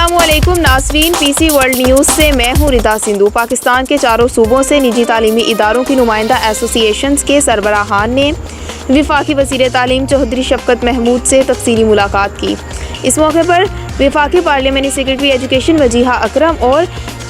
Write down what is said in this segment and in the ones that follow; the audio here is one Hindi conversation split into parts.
अस्सलामुअलैकुम नाज़रीन, पीसी वर्ल्ड न्यूज़ से मैं हूँ रिदा सिंधु। पाकिस्तान के चारों सूबों से निजी तालीमी इदारों की नुमाइंदा एसोसिएशंस के सरबराहान ने वफाकी वज़ीर तालीम चौधरी शफकत महमूद से तफसीली मुलाकात की। इस मौके पर वफाकी पार्लियामेंट्री सेक्रेटरी एजुकेशन वजीहा अकरम और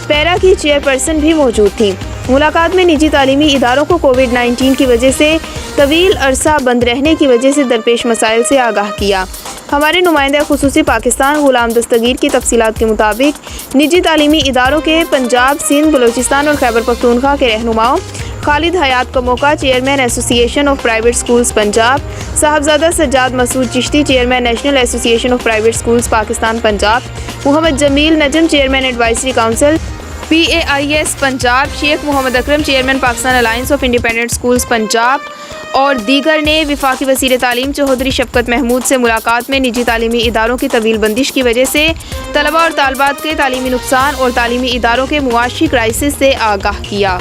पैरा की चेयरपर्सन भी मौजूद थी। मुलाकात में निजी तालीमी इदारों को कोविड-19 की वजह से तवील अरसा बंद रहने की वजह से दरपेश मसाइल से आगाह किया। हमारे नुमाइंदा खुसूसी पाकिस्तान गुलाम दस्तगीर की तफसीलात के मुताबिक निजी तालीमी इदारों के पंजाब, सिंध, बलोचिस्तान और खैबर पख्तूनख्वा के रहनुमाओं खालिद हयात का मौका, chairman association of private schools Punjab, Sahibzada Sajjad Masood Chishti, chairman national association of private schools Pakistan Punjab, Mohammad Jamil Najam, chairman advisory council PAIS Punjab, Sheikh Mohammad Akram, chairman Pakistan alliance of independent schools Punjab और दीगर ने वफाकी वज़ीर तालीम चौधरी शफकत महमूद से मुलाकात में निजी तालीमी इदारों की तवील बंदिश की वजह से तलबा और तालबात के तालीमी नुकसान और तालीमी इदारों के मुआशी क्राइसिस से आगाह किया।